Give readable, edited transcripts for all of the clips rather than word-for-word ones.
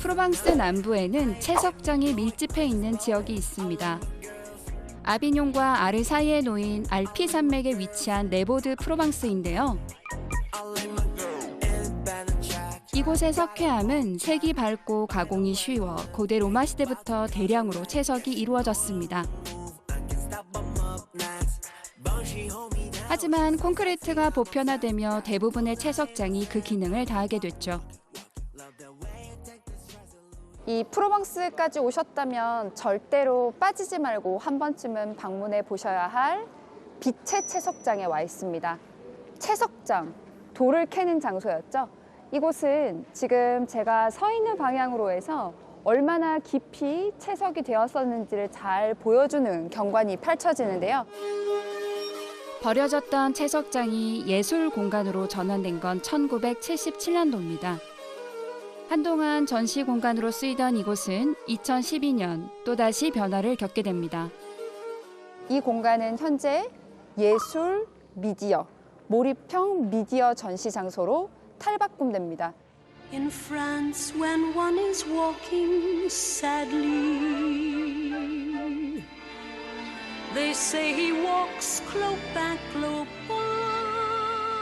프로방스 남부에는 채석장이 밀집해 있는 지역이 있습니다. 아비뇽과 아르 사이에 놓인 알피 산맥에 위치한 네보드 프로방스인데요. 이곳의 석회암은 색이 밝고 가공이 쉬워 고대 로마 시대부터 대량으로 채석이 이루어졌습니다. 하지만 콘크리트가 보편화되며 대부분의 채석장이 그 기능을 다하게 됐죠. 이 프로방스까지 오셨다면 절대로 빠지지 말고 한 번쯤은 방문해 보셔야 할 빛의 채석장에 와 있습니다. 채석장, 돌을 캐는 장소였죠. 이곳은 지금 제가 서 있는 방향으로 해서 얼마나 깊이 채석이 되었었는지를 잘 보여주는 경관이 펼쳐지는데요. 버려졌던 채석장이 예술 공간으로 전환된 건 1977년도입니다. 한동안 전시 공간으로 쓰이던 이곳은 2012년 또다시 변화를 겪게 됩니다. 이 공간은 현재 예술 미디어, 몰입형 미디어 전시 장소로 탈바꿈됩니다. In France, when one is walking sadly, they say he walks cloak back, cloak by.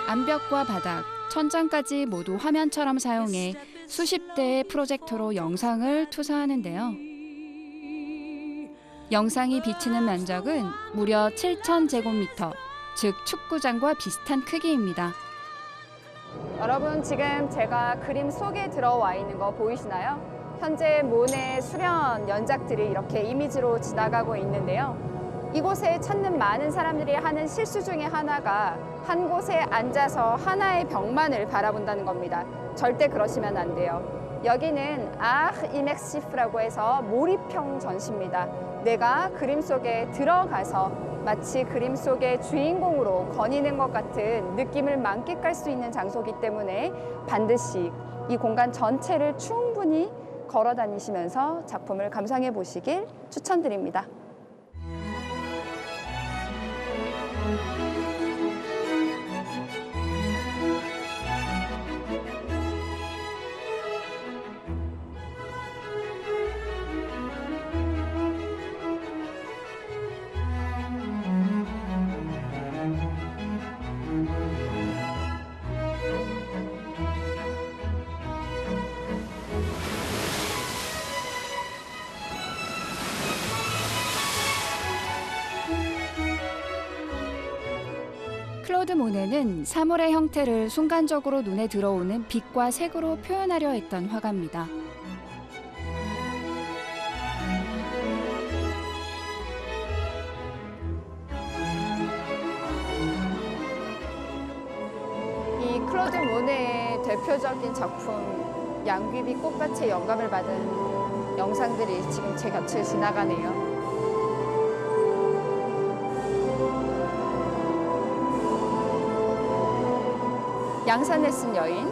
암벽과 바닥, 천장까지 모두 화면처럼 사용해 수십 대의 프로젝터로 영상을 투사하는데요. 영상이 비치는 면적은 무려 7,000제곱미터, 즉 축구장과 비슷한 크기입니다. 여러분, 지금 제가 그림 속에 들어와 있는 거 보이시나요? 현재 모네 수련 연작들이 이렇게 이미지로 지나가고 있는데요. 이곳에 찾는 많은 사람들이 하는 실수 중에 하나가 한 곳에 앉아서 하나의 벽만을 바라본다는 겁니다. 절대 그러시면 안 돼요. 여기는 이맥시프라고 해서 몰입형 전시입니다. 내가 그림 속에 들어가서 마치 그림 속의 주인공으로 거니는 것 같은 느낌을 만끽할 수 있는 장소이기 때문에 반드시 이 공간 전체를 충분히 걸어 다니시면서 작품을 감상해 보시길 추천드립니다. 클로드 모네는 사물의 형태를 순간적으로 눈에 들어오는 빛과 색으로 표현하려 했던 화가입니다. 이 클로드 모네의 대표적인 작품 양귀비 꽃밭에 영감을 받은 영상들이 지금 제 곁을 지나가네요. 양산을 쓴 여인,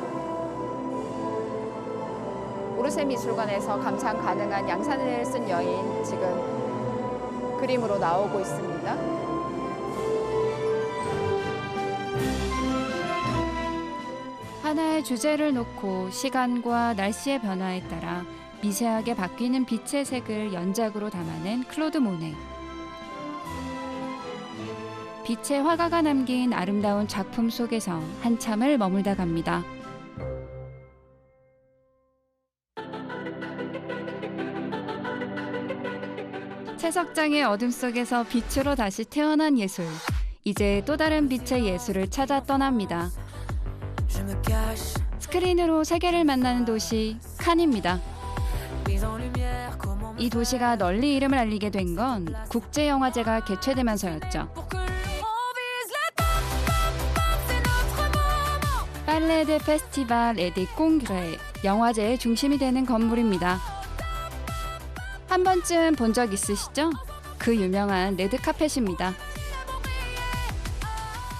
오르세 미술관에서 감상 가능한 양산을 쓴 여인 지금 그림으로 나오고 있습니다. 하나의 주제를 놓고 시간과 날씨의 변화에 따라 미세하게 바뀌는 빛의 색을 연작으로 담아낸 클로드 모네. 빛의 화가가 남긴 아름다운 작품 속에서 한참을 머물다 갑니다. 채석장의 어둠 속에서 빛으로 다시 태어난 예술. 이제 또 다른 빛의 예술을 찾아 떠납니다. 스크린으로 세계를 만나는 도시 칸입니다. 이 도시가 널리 이름을 알리게 된 건 국제영화제가 개최되면서였죠. 팔레 데 페스티벌 에디 콩그레, 영화제의 중심이 되는 건물입니다. 한 번쯤 본 적 있으시죠? 그 유명한 레드카펫입니다.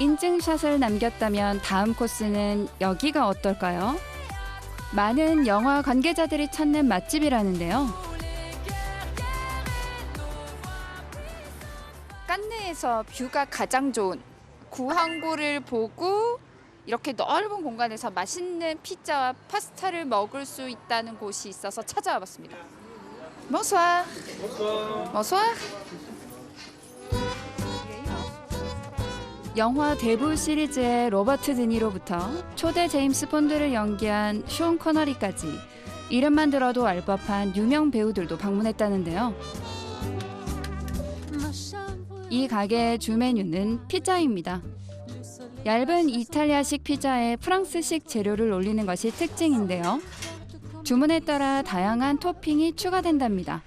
인증샷을 남겼다면 다음 코스는 여기가 어떨까요? 많은 영화 관계자들이 찾는 맛집이라는데요. 깐느에서 뷰가 가장 좋은 구항구를 보고 이렇게 넓은 공간에서 맛있는 피자와 파스타를 먹을 수 있다는 곳이 있어서 찾아와 봤습니다. Bonsoir. Bonsoir. 영화 데블 시리즈의 로버트 드니로부터 초대 제임스 본드를 연기한 쇼 코너리까지 이름만 들어도 알 법한 유명 배우들도 방문했다는데요. 이 가게의 주 메뉴는 피자입니다. 얇은 이탈리아식 피자에 프랑스식 재료를 올리는 것이 특징인데요. 주문에 따라 다양한 토핑이 추가된답니다.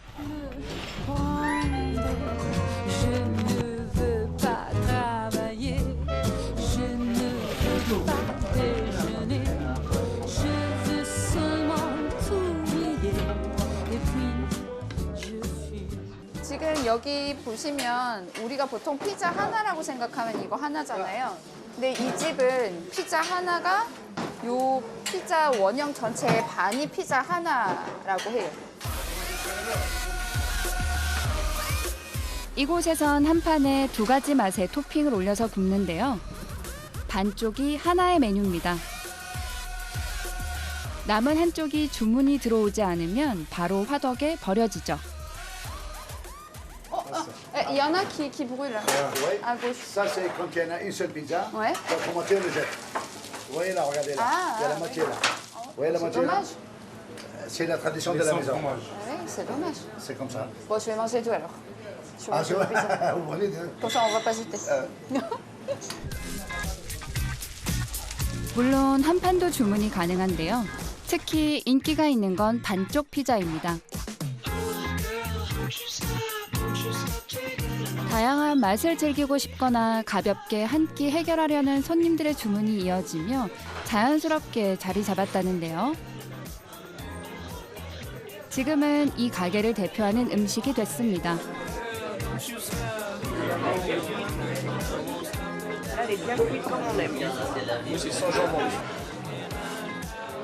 지금 여기 보시면 우리가 보통 피자 하나라고 생각하면 이거 하나잖아요. 근데 이 집은 피자 하나가 요 피자 원형 전체의 반이 피자 하나라고 해요. 이곳에선 한 판에 2가지 맛의 토핑을 올려서 굽는데요. 반쪽이 하나의 메뉴입니다. 남은 한쪽이 주문이 들어오지 않으면 바로 화덕에 버려지죠. Il y en a qui brûlent Oui. à gauche. Ça, c'est quand il y en a une seule pizza. Ouais. Donc, la moitié, on le jette. Vous voyez là, regardez là. Ah, il y a la ah, moitié là. Vous voyez la moitié là Dommage. C'est la tradition de la maison. Oui, c'est dommage. C'est comme ça. Bon, je vais manger tout alors. Je vais Ah, manger c'est la pizza. Vous prenez deux. Comme ça, on va pas jeter. 물론 한 판도 주문이 가능한데요. 특히 인기가 있는 건 반쪽 피자입니다. 다양한 맛을 즐기고 싶거나 가볍게 한 끼 해결하려는 손님들의 주문이 이어지며 자연스럽게 자리 잡았다는데요. 지금은 이 가게를 대표하는 음식이 됐습니다.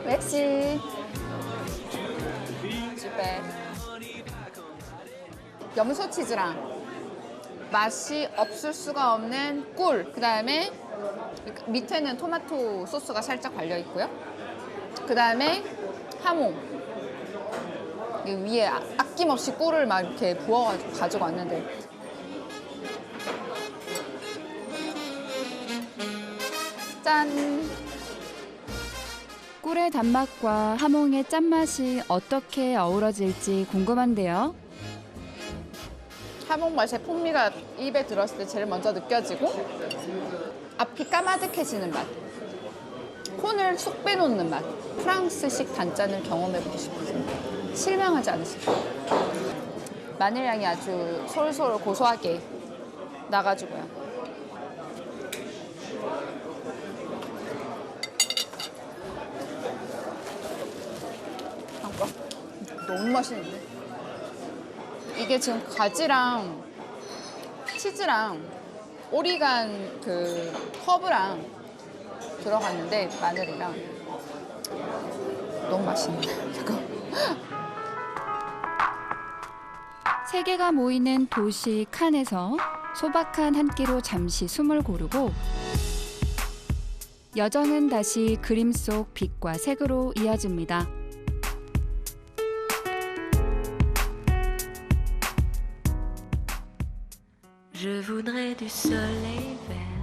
Merci. super. 염소 치즈랑 맛이 없을 수가 없는 꿀. 그다음에 밑에는 토마토 소스가 살짝 발려 있고요. 그다음에 하몽. 이 위에 아낌없이 꿀을 막 이렇게 부어가지고 가지고 왔는데. 짠. 꿀의 단맛과 하몽의 짠맛이 어떻게 어우러질지 궁금한데요. 하몽 맛의 풍미가 입에 들었을 때 제일 먼저 느껴지고 앞이 까마득해지는 맛. 콘을 쏙 빼놓는 맛. 프랑스식 단짠을 경험해보고 싶습니다. 실망하지 않으실 거예요. 마늘 향이 아주 솔솔 고소하게 나가지고요. 너무 맛있는데? 이게 지금 가지랑 치즈랑 오리간 그 허브랑 들어갔는데 마늘이랑 너무 맛있네. 잠깐. 세계가 모이는 도시 칸에서 소박한 한 끼로 잠시 숨을 고르고 여정은 다시 그림 속 빛과 색으로 이어집니다.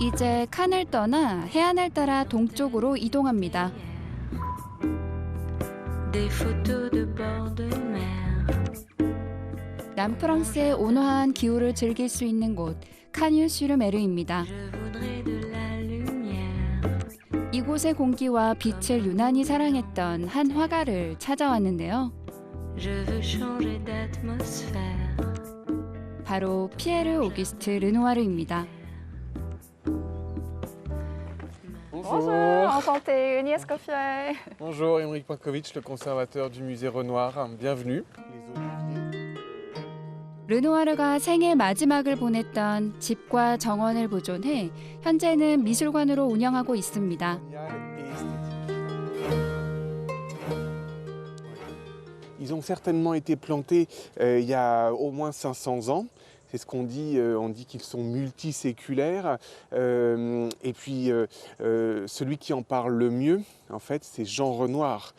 이제 칸을 떠나 해안을 따라 동쪽으로 이동합니다. 남프랑스의 온화한 기후를 즐길 수 있는 곳 카뉴-슈르메르입니다. 이곳의 공기와 빛을 유난히 사랑했던 한 화가를 찾아왔는데요. 바로 피에르 오기스트 르누아르입니다. Bonjour, enchantée, Uni Escoffier. Bonjour, Émeric Pakovitch, le conservateur du musée Renoir. Bienvenue. 르누아르가 생애 마지막을 보냈던 집과 정원을 보존해 현재는 미술관으로 운영하고 있습니다. Ils ont certainement été plantés il y a au moins 500 ans. C'est ce qu'on dit, on dit qu'ils sont multiséculaires. Et puis celui qui en parle le mieux, en fait, c'est Jean Renoir.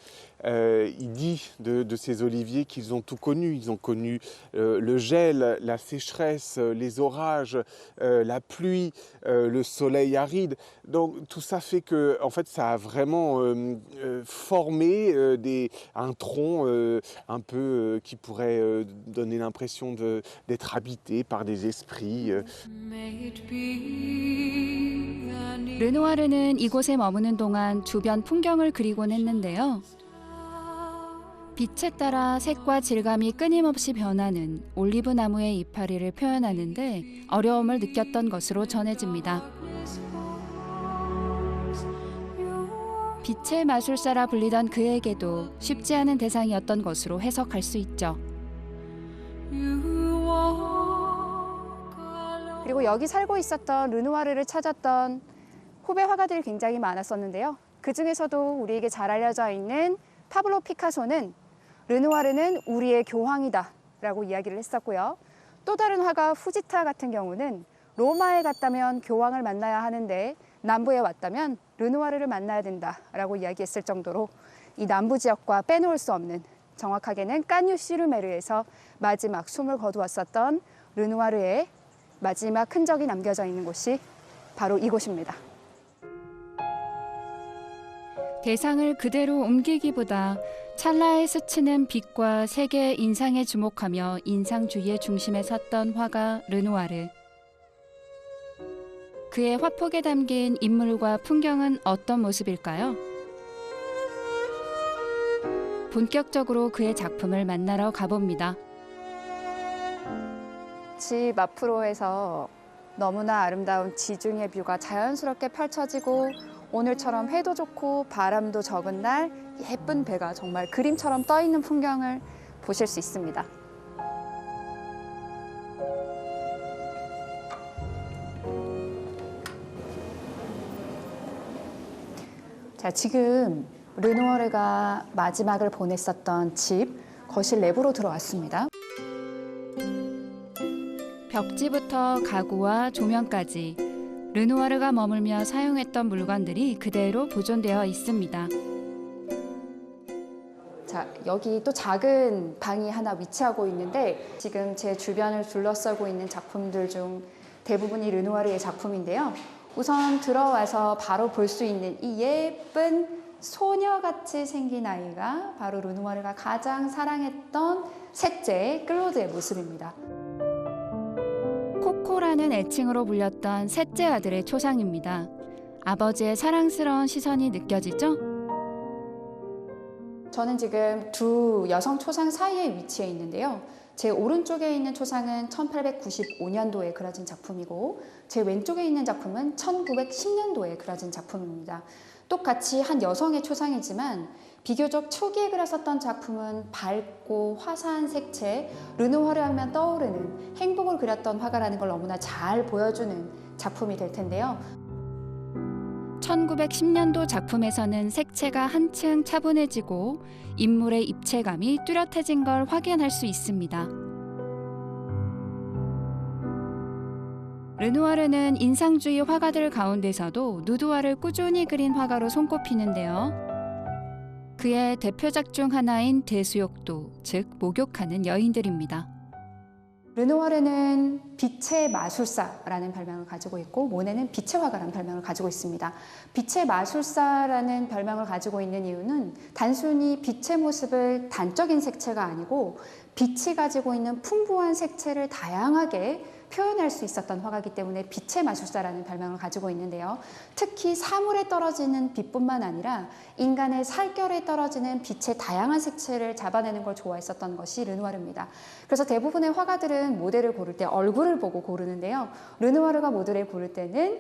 Il dit de ces oliviers qu'ils ont tout connu. Ils ont connu le gel, la sécheresse, les orages, la pluie, le soleil aride. Donc tout ça fait que, en fait, ça a vraiment formé un tronc un peu qui pourrait donner l'impression d'être habité par des esprits. 르누아르는 이곳에 머무는 동안 주변 풍경을 그리곤 했는데요. 빛에 따라 색과 질감이 끊임없이 변하는 올리브 나무의 이파리를 표현하는데 어려움을 느꼈던 것으로 전해집니다. 빛의 마술사라 불리던 그에게도 쉽지 않은 대상이었던 것으로 해석할 수 있죠. 그리고 여기 살고 있었던 르누아르를 찾았던 후배 화가들이 굉장히 많았었는데요. 그 중에서도 우리에게 잘 알려져 있는 파블로 피카소는 르누아르는 우리의 교황이다 라고 이야기를 했었고요. 또 다른 화가 후지타 같은 경우는 로마에 갔다면 교황을 만나야 하는데 남부에 왔다면 르누아르를 만나야 된다라고 이야기했을 정도로 이 남부 지역과 빼놓을 수 없는, 정확하게는 까뉴시르메르에서 마지막 숨을 거두었었던 르누아르의 마지막 흔적이 남겨져 있는 곳이 바로 이곳입니다. 대상을 그대로 옮기기보다 찰나에 스치는 빛과 색의 인상에 주목하며 인상주의의 중심에 섰던 화가 르누아르. 그의 화폭에 담긴 인물과 풍경은 어떤 모습일까요? 본격적으로 그의 작품을 만나러 가봅니다. 집 앞으로에서 너무나 아름다운 지중해 뷰가 자연스럽게 펼쳐지고 오늘처럼 해도 좋고 바람도 적은 날 예쁜 배가 정말 그림처럼 떠 있는 풍경을 보실 수 있습니다. 자, 지금 르누아르가 마지막을 보냈었던 집 거실 내부로 들어왔습니다. 벽지부터 가구와 조명까지 르누아르가 머물며 사용했던 물건들이 그대로 보존되어 있습니다. 자, 여기 또 작은 방이 하나 위치하고 있는데 지금 제 주변을 둘러싸고 있는 작품들 중 대부분이 르누아르의 작품인데요. 우선 들어와서 바로 볼 수 있는 이 예쁜 소녀같이 생긴 아이가 바로 르누아르가 가장 사랑했던 셋째 클로드의 모습입니다. 코코라는 애칭으로 불렸던 셋째 아들의 초상입니다. 아버지의 사랑스러운 시선이 느껴지죠? 저는 지금 두 여성 초상 사이에 위치해 있는데요. 제 오른쪽에 있는 초상은 1895년도에 그려진 작품이고 제 왼쪽에 있는 작품은 1910년도에 그려진 작품입니다. 똑같이 한 여성의 초상이지만 비교적 초기에 그렸었던 작품은 밝고 화사한 색채, 르누아르 하면 떠오르는 행복을 그렸던 화가라는 걸 너무나 잘 보여주는 작품이 될 텐데요. 1910년도 작품에서는 색채가 한층 차분해지고 인물의 입체감이 뚜렷해진 걸 확인할 수 있습니다. 르누아르는 인상주의 화가들 가운데서도 누드화를 꾸준히 그린 화가로 손꼽히는데요. 그의 대표작 중 하나인 대수욕도, 즉 목욕하는 여인들입니다. 르누아르는 빛의 마술사라는 별명을 가지고 있고 모네는 빛의 화가라는 별명을 가지고 있습니다. 빛의 마술사라는 별명을 가지고 있는 이유는 단순히 빛의 모습을 단적인 색채가 아니고 빛이 가지고 있는 풍부한 색채를 다양하게 표현할 수 있었던 화가이기 때문에 빛의 마술사라는 별명을 가지고 있는데요. 특히 사물에 떨어지는 빛뿐만 아니라 인간의 살결에 떨어지는 빛의 다양한 색채를 잡아내는 걸 좋아했었던 것이 르누아르입니다. 그래서 대부분의 화가들은 모델을 고를 때 얼굴을 보고 고르는데요. 르누아르가 모델을 고를 때는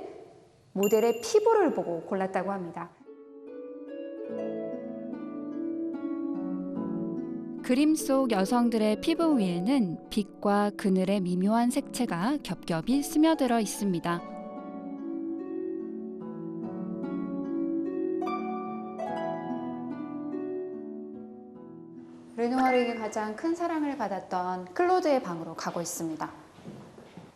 모델의 피부를 보고 골랐다고 합니다. 그림 속 여성들의 피부 위에는 빛과 그늘의 미묘한 색채가 겹겹이 스며들어 있습니다. 르누아르에게 가장 큰 사랑을 받았던 클로드의 방으로 가고 있습니다.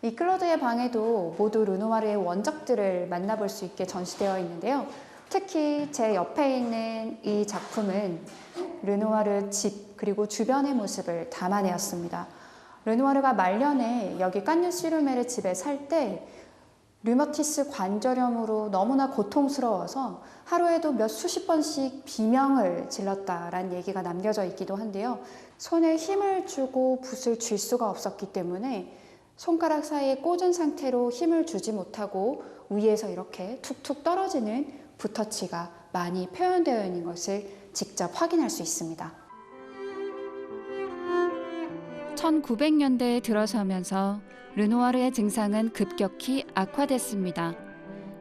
이 클로드의 방에도 모두 르누아르의 원작들을 만나볼 수 있게 전시되어 있는데요. 특히 제 옆에 있는 이 작품은 르누아르 집 그리고 주변의 모습을 담아내었습니다. 르누아르가 말년에 여기 깐뉴-시루메르 집에 살 때 류머티스 관절염으로 너무나 고통스러워서 하루에도 몇 수십 번씩 비명을 질렀다라는 얘기가 남겨져 있기도 한데요. 손에 힘을 주고 붓을 쥘 수가 없었기 때문에 손가락 사이에 꽂은 상태로 힘을 주지 못하고 위에서 이렇게 툭툭 떨어지는 붓터치가 많이 표현되어 있는 것을 직접 확인할 수 있습니다. 1900년대에 들어서면서 르누아르의 증상은 급격히 악화됐습니다.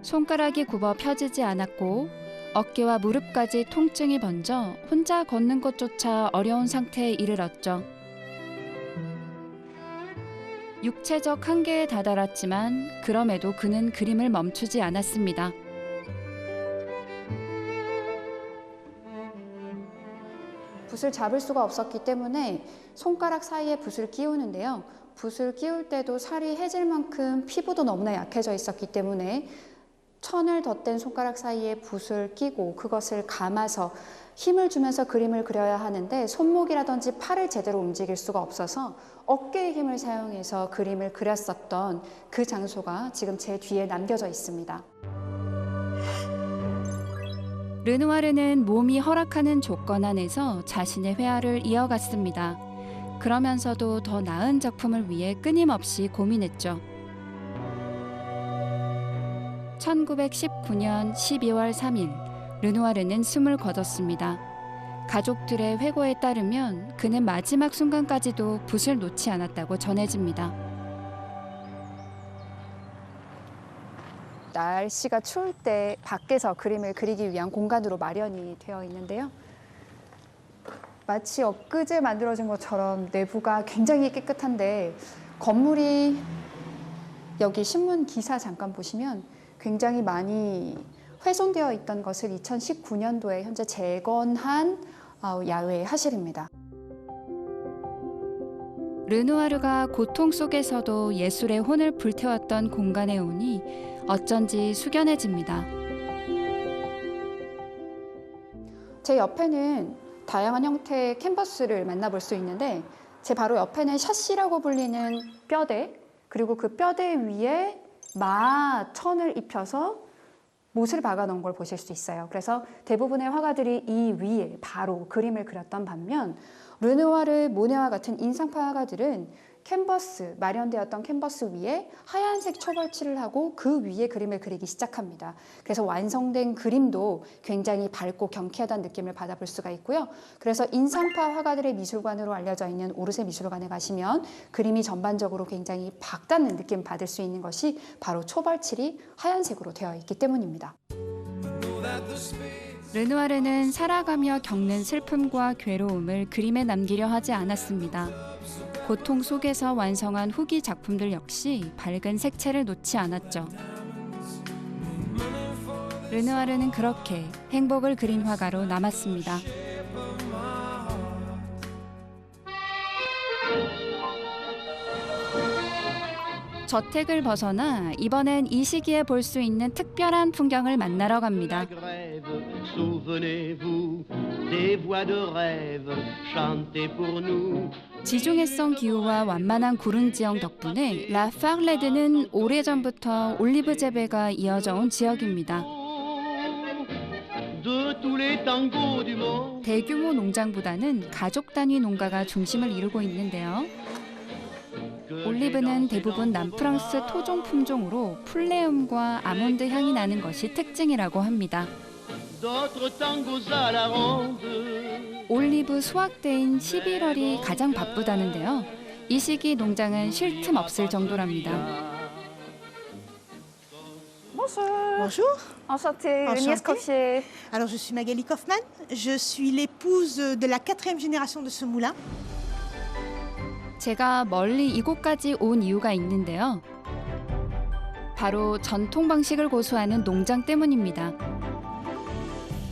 손가락이 굽어 펴지지 않았고 어깨와 무릎까지 통증이 번져 혼자 걷는 것조차 어려운 상태에 이르렀죠. 육체적 한계에 다다랐지만 그럼에도 그는 그림을 멈추지 않았습니다. 붓을 잡을 수가 없었기 때문에 손가락 사이에 붓을 끼우는데요. 붓을 끼울 때도 살이 해질 만큼 피부도 너무나 약해져 있었기 때문에 천을 덧댄 손가락 사이에 붓을 끼고 그것을 감아서 힘을 주면서 그림을 그려야 하는데 손목이라든지 팔을 제대로 움직일 수가 없어서 어깨의 힘을 사용해서 그림을 그렸었던 그 장소가 지금 제 뒤에 남겨져 있습니다. 르누아르는 몸이 허락하는 조건 안에서 자신의 회화를 이어갔습니다. 그러면서도 더 나은 작품을 위해 끊임없이 고민했죠. 1919년 12월 3일, 르누아르는 숨을 거뒀습니다. 가족들의 회고에 따르면 그는 마지막 순간까지도 붓을 놓지 않았다고 전해집니다. 날씨가 추울 때 밖에서 그림을 그리기 위한 공간으로 마련이 되어 있는데요. 마치 엊그제 만들어진 것처럼 내부가 굉장히 깨끗한데 건물이 여기 신문 기사 잠깐 보시면 굉장히 많이 훼손되어 있던 것을 2019년도에 현재 재건한 야외 하실입니다. 르누아르가 고통 속에서도 예술의 혼을 불태웠던 공간에 오니 어쩐지 숙연해집니다. 제 옆에는 다양한 형태의 캔버스를 만나볼 수 있는데 제 바로 옆에는 샤시라고 불리는 뼈대 그리고 그 뼈대 위에 천을 입혀서 못을 박아 놓은 걸 보실 수 있어요. 그래서 대부분의 화가들이 이 위에 바로 그림을 그렸던 반면 르누아르, 모네와 같은 인상파 화가들은 캔버스, 마련되었던 캔버스 위에 하얀색 초벌칠을 하고 그 위에 그림을 그리기 시작합니다. 그래서 완성된 그림도 굉장히 밝고 경쾌하다는 느낌을 받아볼 수가 있고요. 그래서 인상파 화가들의 미술관으로 알려져 있는 오르세 미술관에 가시면 그림이 전반적으로 굉장히 밝다는 느낌을 받을 수 있는 것이 바로 초벌칠이 하얀색으로 되어 있기 때문입니다. 르누아르는 살아가며 겪는 슬픔과 괴로움을 그림에 남기려 하지 않았습니다. 고통 속에서 완성한 후기 작품들 역시 밝은 색채를 놓지 않았죠. 르누아르는 그렇게 행복을 그린 화가로 남았습니다. 저택을 벗어나 이번엔 이 시기에 볼 수 있는 특별한 풍경을 만나러 갑니다. 지중해성 기후와 완만한 구름 지형 덕분에 라 파르레드는 오래전부터 올리브 재배가 이어져 온 지역입니다. 대규모 농장보다는 가족 단위 농가가 중심을 이루고 있는데요. 올리브는 대부분 남프랑스 토종 품종으로 풀레음과 아몬드 향이 나는 것이 특징이라고 합니다. 올리브 수확 때인 11월이 가장 바쁘다는데요. 이 시기 농장은 쉴 틈 없을 정도랍니다. Bonjour. Bonjour. Enchantée, Enchantée. Agnès Coffier. Alors, je suis Magali Kaufmann. Je suis l'épouse de la 4e génération de ce moulin. 제가 멀리 이곳까지 온 이유가 있는데요. 바로 전통 방식을 고수하는 농장 때문입니다.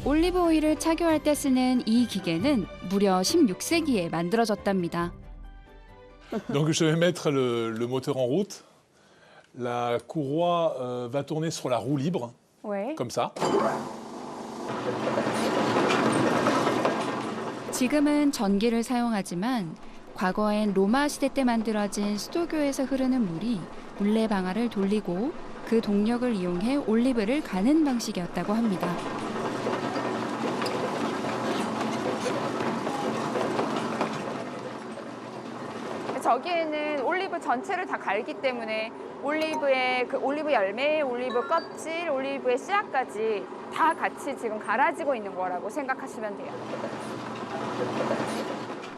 올리브 오일을 착유할 때 쓰는 이 기계는 무려 16세기에 만들어졌답니다. Donc je vais mettre le moteur en route. La courroie va tourner sur la roue libre, 왜? comme ça. 지금은 전기를 사용하지만 과거엔 로마 시대 때 만들어진 수도교에서 흐르는 물이 물레 방아를 돌리고 그 동력을 이용해 올리브를 가는 방식이었다고 합니다. 저기에는 올리브 전체를 다 갈기 때문에 올리브의 그 올리브 열매, 올리브 껍질, 올리브의 씨앗까지 다 같이 지금 갈아지고 있는 거라고 생각하시면 돼요.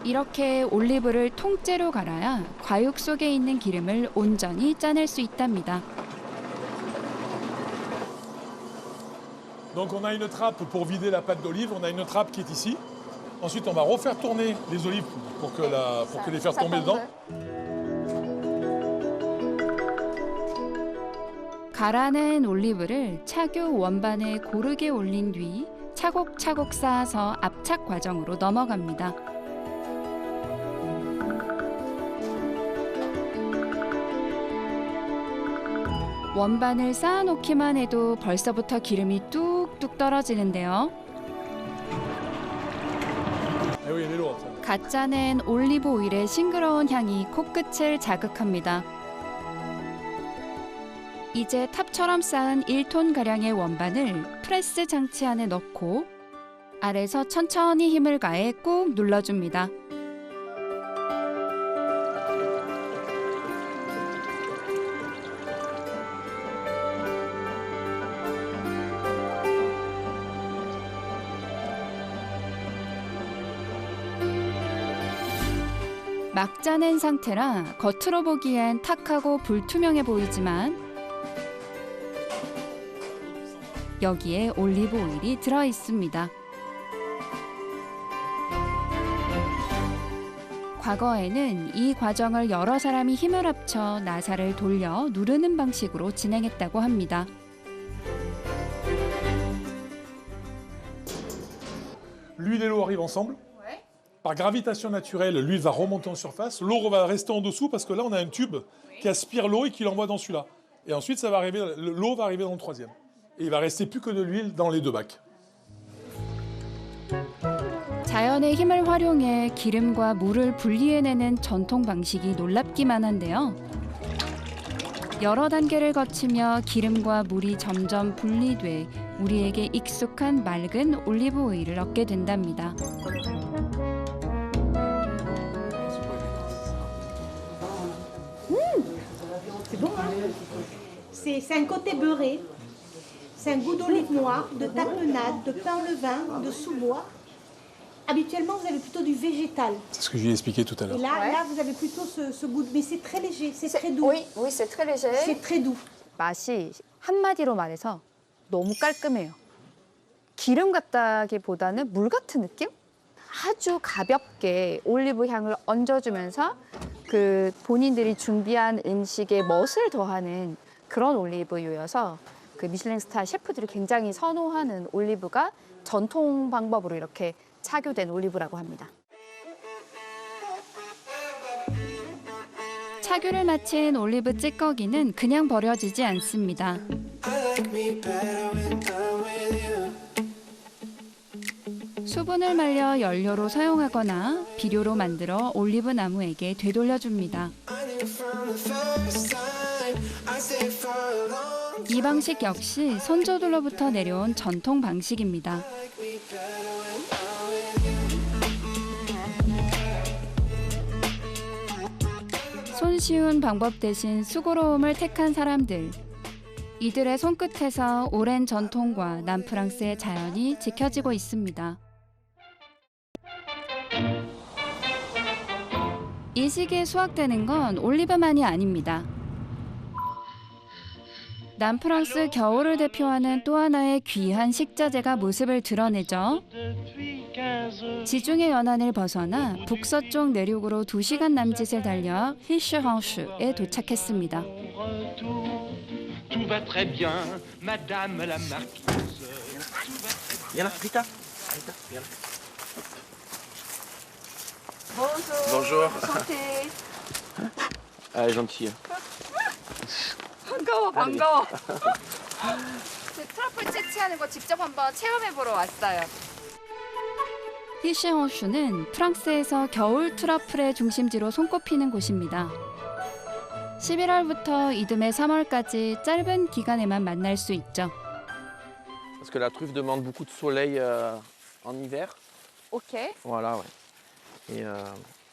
이렇게 올리브를 통째로 갈아야 과육 속에 있는 기름을 온전히 짜낼 수 있답니다. Donc on a une trappe pour vider la pâte d'olive, on a une trappe qui est ici. Ensuite on va refaire tourner les olives pour que les faire tomber dedans. 갈아낸 올리브를 차교 원반에 고르게 올린 뒤 차곡차곡 쌓아서 압착 과정으로 넘어갑니다. 원반을 쌓아놓기만 해도 벌써부터 기름이 뚝뚝 떨어지는데요. Ah oui, elle est lourde. celle-là. 갓 짜낸 올리브 오일의 싱그러운 향이 코끝을 자극합니다. 이제 탑처럼 쌓은 1톤가량의 원반을 프레스 장치 안에 넣고 아래서 천천히 힘을 가해 꾹 눌러줍니다. 막 짜낸 상태라 겉으로 보기엔 탁하고 불투명해 보이지만 여기에 올리브 오일이 들어 있습니다. 과거에는 이 과정을 여러 사람이 힘을 합쳐 나사를 돌려 누르는 방식으로 진행했다고 합니다. L'huile et l'eau arrivent ensemble. Par gravitation naturelle, l'huile va remonter en surface, l'eau va rester en dessous parce que là on a un tube qui aspire l'eau et qui l'envoie dans celui-là. Et ensuite ça va arriver, l'eau va arriver dans le troisième. Et il va rester plus que de l'huile dans les deux bacs. 자연의 힘을 활용해 기름과 물을 분리해내는 전통 방식이 놀랍기만 한데요. 여러 단계를 거치며 기름과 물이 점점 분리돼 우리에게 익숙한 맑은 올리브 오일을 얻게 된답니다. C'est bon, hein? C'est un côté beurré. C'est un goût d'olive noire, de tapenade, de pain au levain, de sous-bois. Habituellement, vous avez plutôt du végétal. C'est ce que je lui ai expliqué tout à Et l'heure. là, vous avez plutôt ce goût. Mais c'est très léger, c'est très doux. Oui, oui, c'est très léger. C'est très doux. 맛이 한마디로 말해서 너무 깔끔해요. 기름 같다기보다는 물 같은 느낌? 아주 가볍게 올리브 향을 얹어주면서 그 본인들이 준비한 음식에 멋을 더하는 그런 올리브유여서 그 미슐랭 스타 셰프들이 굉장히 선호하는 올리브가 전통 방법으로 이렇게 차교된 올리브라고 합니다. 차교를 마친 올리브 찌꺼기는 그냥 버려지지 않습니다. 수분을 말려 연료로 사용하거나 비료로 만들어 올리브 나무에게 되돌려줍니다. 이 방식 역시 선조들로부터 내려온 전통 방식입니다. 손쉬운 방법 대신 수고로움을 택한 사람들. 이들의 손끝에서 오랜 전통과 남프랑스의 자연이 지켜지고 있습니다. 이 시기에 수확되는 건 올리브만이 아닙니다. 남프랑스 겨울을 대표하는 또 하나의 귀한 식자재가 모습을 드러내죠. 지중해 연안을 벗어나 북서쪽 내륙으로 2시간 남짓을 달려 히슈항슈에 도착했습니다. Tout va très bien, Madame la Marquise. Viens là, Rita. Rita, viens là. Bonjour. Bonjour. Santé. Ah, gentille. 무서워, 반가워. 그 트러플 채취하는 거 직접 한번 체험해보러 왔어요. 히셰호슈는 프랑스에서 겨울 트러플의 중심지로 손꼽히는 곳입니다. 11월부터 이듬해 3월까지 짧은 기간에만 만날 수 있죠. Parce que la truffe demande beaucoup de soleil en hiver. Ok. Voilà, ouais. Et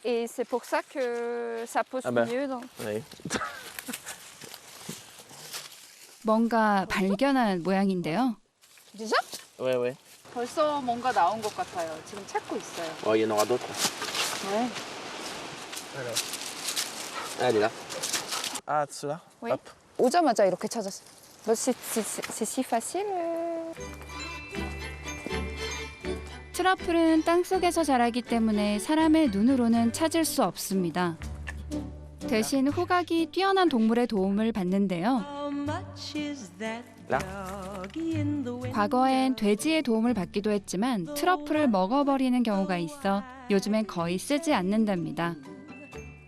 Et c'est pour ça que ça pousse Ah ben. mieux. ouais. 뭔가 발견한 모양인데요. déjà? Ouais, ouais. 벌써 뭔가 나온 것 같아요. 지금 찾고 있어요. Oh, il y en aura d'autres. 네. Elle est là. Ah, ceux-là. Oui. Hop. 오자마자 이렇게 찾았어요. C'est si facile. 트러플은 땅속에서 자라기 때문에 사람의 눈으로는 찾을 수 없습니다. 대신 후각이 뛰어난 동물의 도움을 받는데요. 과거엔 돼지의 도움을 받기도 했지만 트러플을 먹어버리는 경우가 있어 요즘엔 거의 쓰지 않는답니다.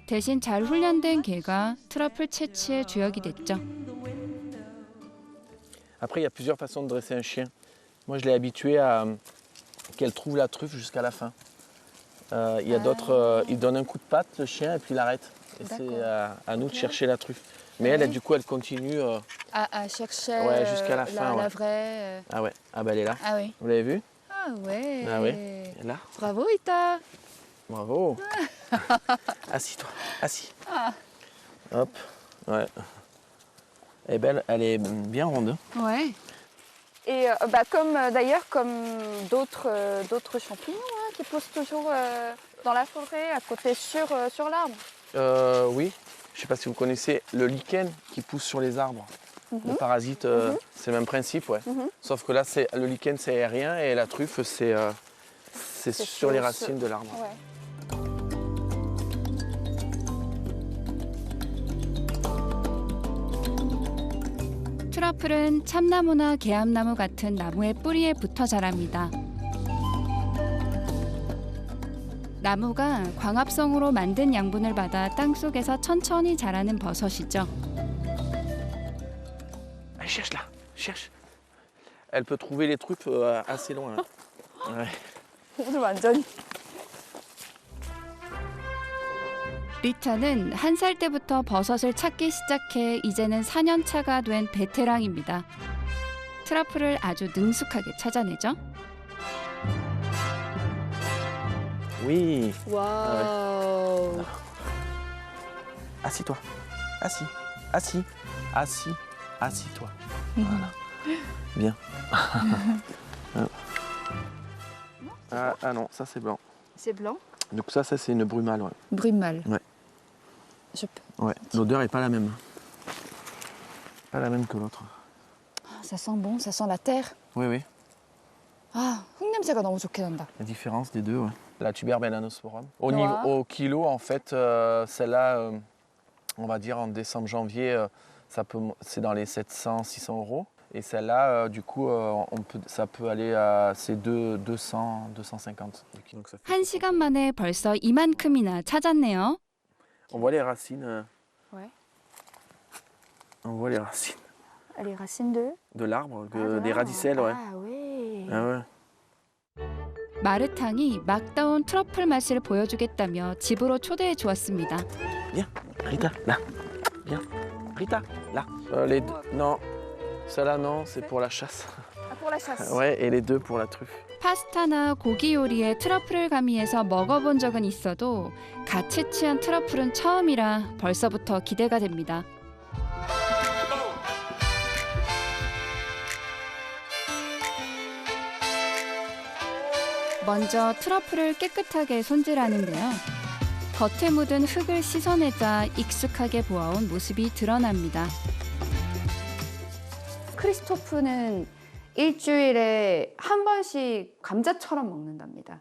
대신 잘 훈련된 개가 트러플 채취의 주역이 됐죠. Après, il y a plusieurs façons de dresser un chien. Moi, je l'ai habitué à qu'elle trouve la truffe jusqu'à la fin. Il y a d'autres, il donne un coup de patte, le chien, et puis il arrête. Et c'est à nous de chercher la truffe. Mais elle, du coup, elle continue. À chercher Ouais, jusqu'à la fin, la ouais. vraie. Ah ouais, ah bah elle est là. Ah oui. Vous l'avez vu? Ah ouais. Ah oui, elle est là. Bravo Ita. Bravo. Assis-toi, assis. Hop, ouais. Elle est belle, elle est bien ronde. Ouais. Et d'ailleurs comme d'autres champignons qui poussent toujours dans la forêt à côté sur l'arbre. Oui, je ne sais pas si vous connaissez le lichen qui pousse sur les arbres. Le parasite, c'est le même principe, ouais. Sauf que là, le lichen, c'est aérien et la truffe, c'est sur les racines de l'arbre. Ouais. 트러플은 참나무나 개암나무 같은 나무의 뿌리에 붙어 자랍니다. 나무가 광합성으로 만든 양분을 받아 땅속에서 천천히 자라는 버섯이죠. Elle cherche là, cherche. Elle peut trouver les truffes assez loin. Ouais. 오늘 완전히. 리타는 1살 때부터 버섯을 찾기 시작해 이제는 4년 차가 된 베테랑입니다. 트러플을 아주 능숙하게 찾아내죠. Oui. 와우. Assis-toi. Assis. Assis. Assis. Assis-toi. Voilà. Bien. Ah non, ça c'est blanc. C'est blanc. Donc ça c'est une brumale. Ouais. Brumale. Ouais. Je peux. Ouais. L'odeur n'est pas la même. Pas la même que l'autre. Ça sent bon, ça sent la terre. Oui, oui. 아, 흙냄새가 너무 좋게 난다. La différence des deux, ouais. La tubermelanosporum. Au kilo, en fait, celle-là, on va dire en décembre-janvier, c'est dans les 700-600 euros. Et celle-là, du coup, ça peut aller à 200-250. Donc ça fait... 1시간 만에 벌써 이만큼이나 찾았네요. On voit les racines. Ouais. On voit les racines Les racines de l'arbre, des radicelles, ouais. Ah oui. Ah ouais. 마르탕이 막 따온 트러플 맛을 보여주겠다며 집으로 cho대해 주었습니다. Viens, Rita, là. Viens, Rita, là. Non, celle-là non, c'est pour la chasse. Ah, pour la chasse. Ouais, et les deux pour la truffe. 파스타나 고기 요리에 트러플을 가미해서 먹어본 적은 있어도 갓 채취한 트러플은 처음이라 벌써부터 기대가 됩니다. 먼저 트러플을 깨끗하게 손질하는데요. 겉에 묻은 흙을 씻어내자 익숙하게 보아온 모습이 드러납니다. 크리스토프는 일주일에 한 번씩 감자처럼 먹는답니다.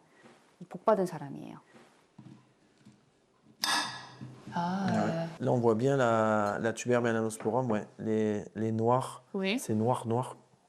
복받은 사람이에요. Ouais. Là, on voit bien la tubermelanosporum, ouais. Les noirs, Oui. c'est noir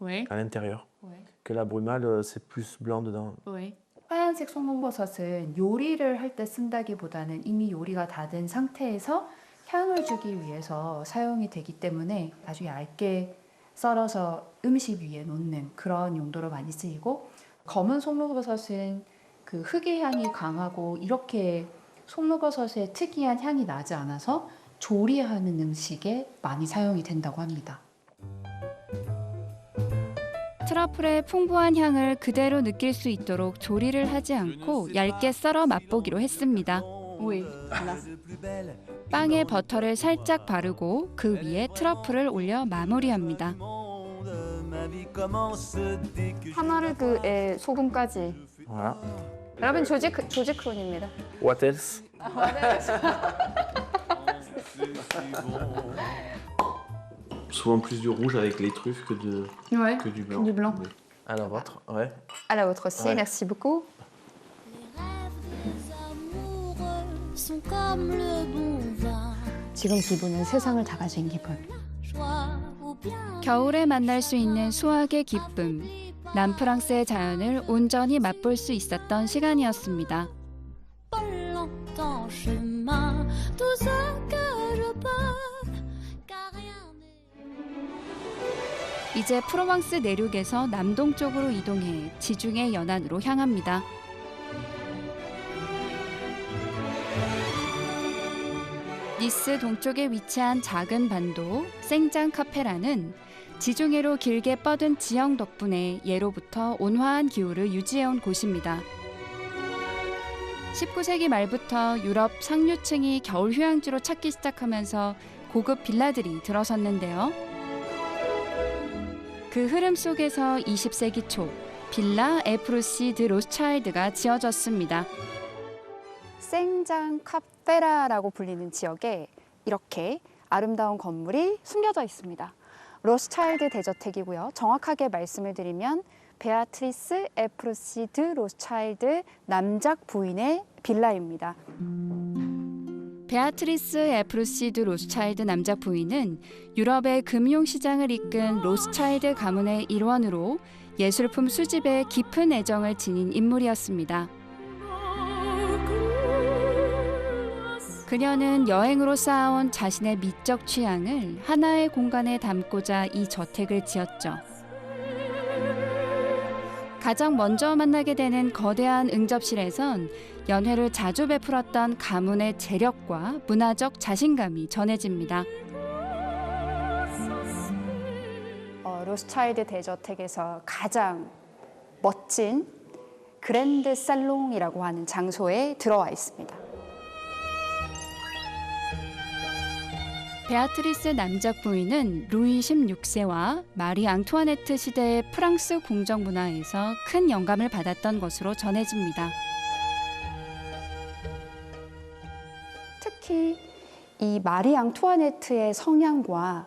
Oui. à l'intérieur. Oui. Que la brumale, c'est plus blanc dedans. Oui. 하얀색 송봉버섯은 요리를 할 때 쓴다기보다는 이미 요리가 다 된 상태에서 향을 주기 위해서 사용이 되기 때문에 아주 얇게 썰어서 음식 위에 놓는 그런 용도로 많이 쓰이고, 검은 송로버섯은 그 흙의 향이 강하고 이렇게 송로버섯의 특이한 향이 나지 않아서 조리하는 음식에 많이 사용이 된다고 합니다. 트러플의 풍부한 향을 그대로 느낄 수 있도록 조리를 하지 않고 얇게 썰어 맛보기로 했습니다. 빵에 버터를 살짝 바르고 그 위에 트러플을 올려 마무리합니다. 하마르그에 소금까지. Voilà. 여러분 조지 크론입니다. What else? Souvent plus du rouge avec les truffes que du blanc. Du blanc. À la vôtre, ouais. À la vôtre aussi, Ouais. merci beaucoup. Sont comme le bon vin. 지금 기분은 세상을 다 가진 기분. Joie ou bien 겨울에 만날 수 있는 수확의 기쁨, 남프랑스의 자연을 온전히 맛볼 수 있었던 시간이었습니다. pas longtemps chemin. Tout ce que je peux, car rien n'est. 이제 프로방스 내륙에서 남동쪽으로 이동해 지중해 연안으로 향합니다. 니스 동쪽에 위치한 작은 반도 생장 카페라는 지중해로 길게 뻗은 지형 덕분에 예로부터 온화한 기후를 유지해온 곳입니다. 19세기 말부터 유럽 상류층이 겨울 휴양지로 찾기 시작하면서 고급 빌라들이 들어섰는데요. 그 흐름 속에서 20세기 초 빌라 에프루시 드 로스차일드가 지어졌습니다. 생장 카페라라고 불리는 지역에 이렇게 아름다운 건물이 숨겨져 있습니다. 로스차일드 대저택이고요. 정확하게 말씀을 드리면 베아트리스 에프루시 드 로스차일드 남작 부인의 빌라입니다. 베아트리스 에프루시 드 로스차일드 남작 부인은 유럽의 금융시장을 이끈 로스차일드 가문의 일원으로 예술품 수집에 깊은 애정을 지닌 인물이었습니다. 그녀는 여행으로 쌓아온 자신의 미적 취향을 하나의 공간에 담고자 이 저택을 지었죠. 가장 먼저 만나게 되는 거대한 응접실에선 연회를 자주 베풀었던 가문의 재력과 문화적 자신감이 전해집니다. 로스차일드 대저택에서 가장 멋진 그랜드 살롱이라고 하는 장소에 들어와 있습니다. 베아트리스 남작 부인은 루이 16세와 마리 앙투아네트 시대의 프랑스 궁정 문화에서 큰 영감을 받았던 것으로 전해집니다. 특히 이 마리 앙투아네트의 성향과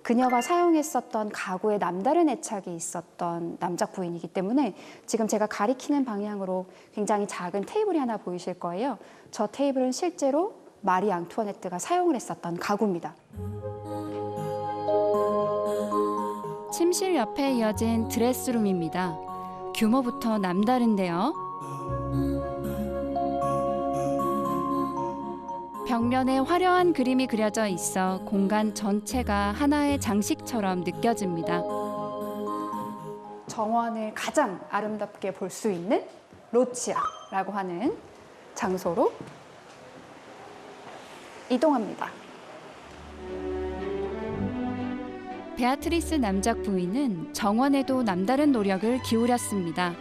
그녀가 사용했었던 가구에 남다른 애착이 있었던 남작 부인이기 때문에 지금 제가 가리키는 방향으로 굉장히 작은 테이블이 하나 보이실 거예요. 저 테이블은 실제로 마리 앙투아네트가 사용을 했었던 가구입니다. 침실 옆에 이어진 드레스룸입니다. 규모부터 남다른데요. 벽면에 화려한 그림이 그려져 있어 공간 전체가 하나의 장식처럼 느껴집니다. 정원을 가장 아름답게 볼 수 있는 로치아라고 하는 장소로 이동합니다. 베아트리스 남작 부인은 정원에도 남다른 노력을 기울였습니다.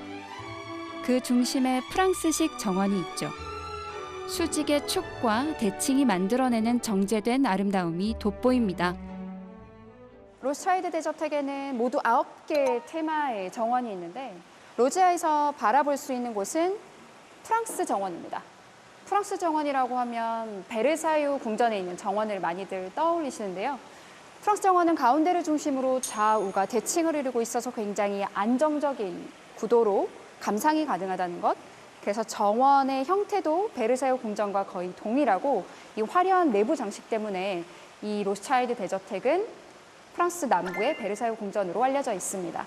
그 중심에 프랑스식 정원이 있죠. 수직의 축과 대칭이 만들어내는 정제된 아름다움이 돋보입니다. 로스차일드 대저택에는 모두 9개의 테마의 정원이 있는데 로지아에서 바라볼 수 있는 곳은 프랑스 정원입니다. 프랑스 정원이라고 하면 베르사유 궁전에 있는 정원을 많이들 떠올리시는데요. 프랑스 정원은 가운데를 중심으로 좌우가 대칭을 이루고 있어서 굉장히 안정적인 구도로 감상이 가능하다는 것. 그래서 정원의 형태도 베르사유 궁전과 거의 동일하고 이 화려한 내부 장식 때문에 이 로스차일드 대저택은 프랑스 남부의 베르사유 궁전으로 알려져 있습니다.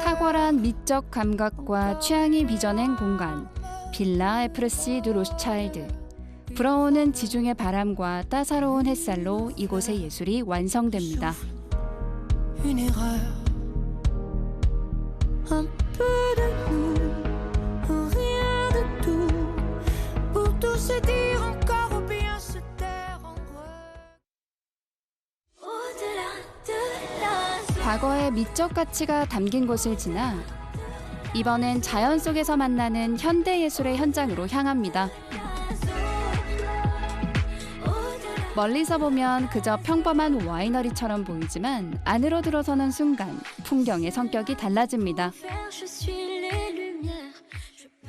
탁월한 미적 감각과 취향이 빚어낸 공간, 빌라 에프루시 드 로스차일드. 불어오는 지중해 바람과 따사로운 햇살로 이곳의 예술이 완성됩니다. Une erreur, un peu de nous, un rien de tout, pour tout se dire encore ou bien se taire en vrai. Au-delà de la 과거의 미적 가치가 담긴 곳을 지나 이번엔 자연 속에서 만나는 현대 예술의 현장으로 향합니다. 멀리서 보면 그저 평범한 와이너리처럼 보이지만 안으로 들어서는 순간 풍경의 성격이 달라집니다.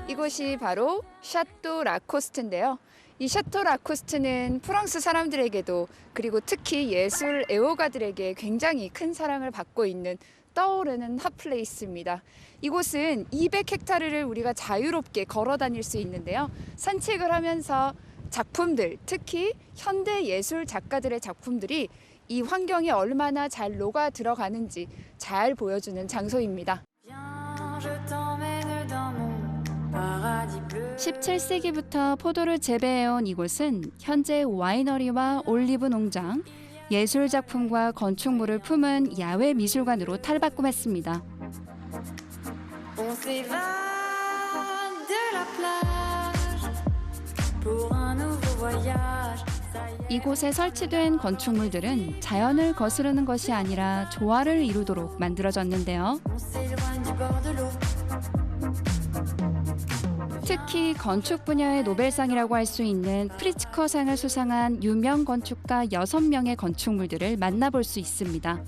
이곳이 바로 샤또 라코스트인데요. 이 샤또 라코스트는 프랑스 사람들에게도 그리고 특히 예술 애호가들에게 굉장히 큰 사랑을 받고 있는 떠오르는 핫플레이스입니다. 이곳은 200헥타르를 우리가 자유롭게 걸어 다닐 수 있는데요. 산책을 하면서 작품들, 특히 현대 예술 작가들의 작품들이 이 환경에 얼마나 잘 녹아 들어가는지 잘 보여주는 장소입니다. 17세기부터 포도를 재배해온 이곳은 현재 와이너리와 올리브 농장, 예술 작품과 건축물을 품은 야외 미술관으로 탈바꿈했습니다. 이곳에 설치된 건축물들은 자연을 거스르는 것이 아니라 조화를 이루도록 만들어졌는데요. 특히 건축 분야의 노벨상이라고 할 수 있는 프리츠커상을 수상한 유명 건축가 6명의 건축물들을 만나볼 수 있습니다.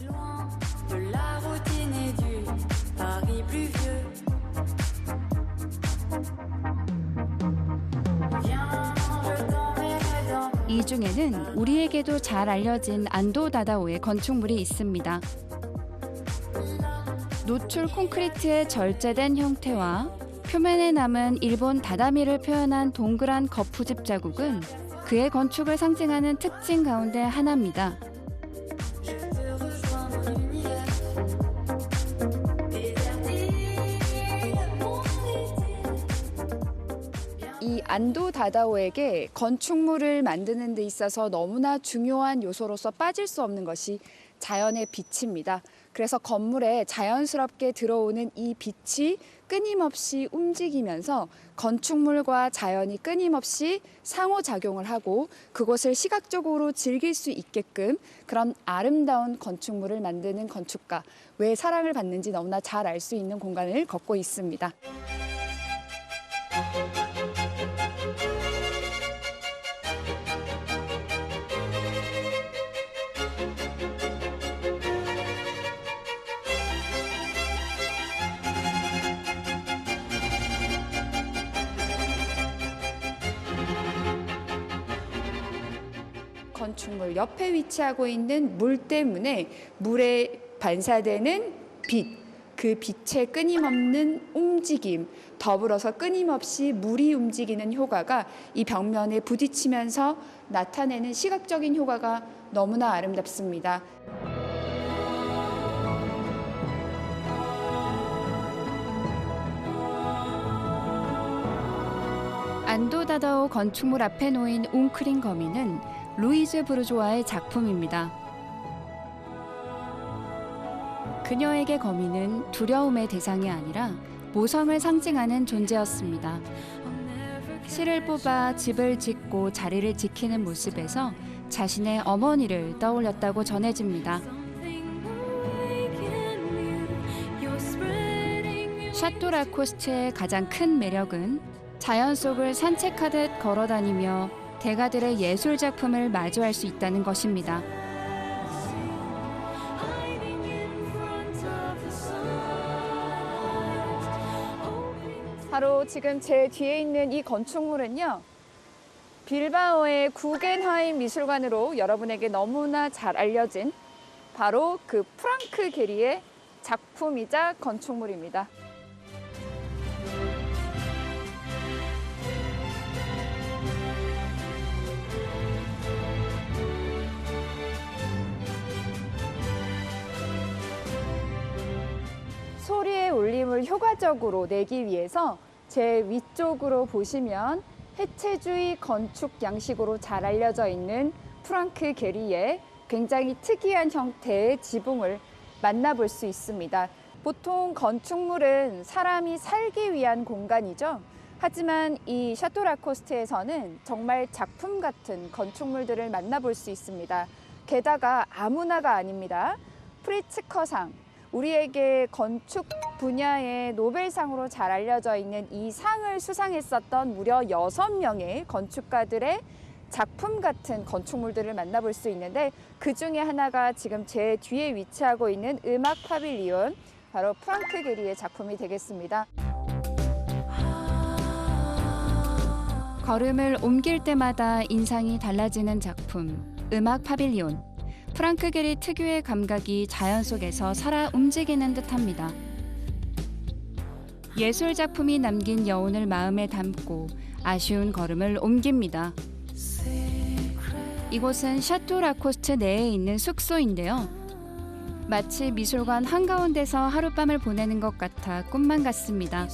이 중에는 우리에게도 잘 알려진 안도 다다오의 건축물이 있습니다. 노출 콘크리트의 절제된 형태와 표면에 남은 일본 다다미를 표현한 동그란 거푸집 자국은 그의 건축을 상징하는 특징 가운데 하나입니다. 이 안도 다다오에게 건축물을 만드는 데 있어서 너무나 중요한 요소로서 빠질 수 없는 것이 자연의 빛입니다. 그래서 건물에 자연스럽게 들어오는 이 빛이 끊임없이 움직이면서 건축물과 자연이 끊임없이 상호작용을 하고 그곳을 시각적으로 즐길 수 있게끔 그런 아름다운 건축물을 만드는 건축가, 왜 사랑을 받는지 너무나 잘 알 수 있는 공간을 걷고 있습니다. 건축물 옆에 위치하고 있는 물 때문에 물에 반사되는 빛, 그 빛의 끊임없는 움직임, 더불어서 끊임없이 물이 움직이는 효과가 이 벽면에 부딪히면서 나타내는 시각적인 효과가 너무나 아름답습니다. 안도 다다오 건축물 앞에 놓인 웅크린 거미는 루이즈 부르조아의 작품입니다. 그녀에게 거미는 두려움의 대상이 아니라 모성을 상징하는 존재였습니다. 실을 뽑아 집을 짓고 자리를 지키는 모습에서 자신의 어머니를 떠올렸다고 전해집니다. 샤또 라코스트의 가장 큰 매력은 자연 속을 산책하듯 걸어다니며 대가들의 예술 작품을 마주할 수 있다는 것입니다. 바로 지금 제 뒤에 있는 이 건축물은요, 빌바오의 구겐하임 미술관으로 여러분에게 너무나 잘 알려진 바로 그 프랑크 게리의 작품이자 건축물입니다. 소리의 울림을 효과적으로 내기 위해서 제 위쪽으로 보시면 해체주의 건축 양식으로 잘 알려져 있는 프랑크 게리의 굉장히 특이한 형태의 지붕을 만나볼 수 있습니다. 보통 건축물은 사람이 살기 위한 공간이죠. 하지만 이 샤토 라코스트에서는 정말 작품 같은 건축물들을 만나볼 수 있습니다. 게다가 아무나가 아닙니다. 프리츠커상, 우리에게 건축 분야의 노벨상으로 잘 알려져 있는 이 상을 수상했었던 무려 6명의 건축가들의 작품 같은 건축물들을 만나볼 수 있는데, 그 중에 하나가 지금 제 뒤에 위치하고 있는 음악 파빌리온, 바로 프랑크 게리의 작품이 되겠습니다. 걸음을 옮길 때마다 인상이 달라지는 작품, 음악 파빌리온. 프랑크 게리 특유의 감각이 자연 속에서 살아 움직이는 듯합니다. 예술 작품이 남긴 여운을 마음에 담고 아쉬운 걸음을 옮깁니다. 이곳은 샤토 라코스트 내에 있는 숙소인데요. 마치 미술관 한가운데서 하룻밤을 보내는 것 같아 꿈만 같습니다.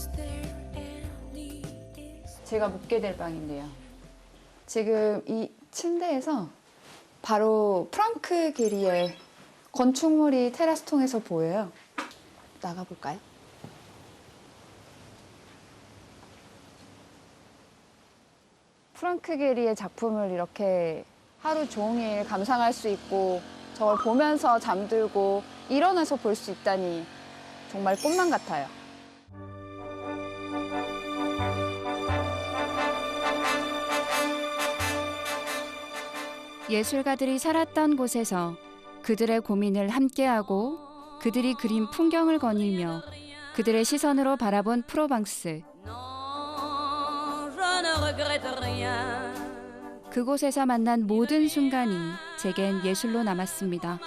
제가 묵게 될 방인데요. 지금 이 침대에서 바로 프랑크 게리의 건축물이 테라스 통해서 보여요. 나가볼까요? 프랑크 게리의 작품을 이렇게 하루 종일 감상할 수 있고, 저걸 보면서 잠들고 일어나서 볼 수 있다니 정말 꿈만 같아요. 예술가들이 살았던 곳에서 그들의 고민을 함께하고 그들이 그린 풍경을 거닐며 그들의 시선으로 바라본 프로방스. 그곳에서 만난 모든 순간이 제겐 예술로 남았습니다.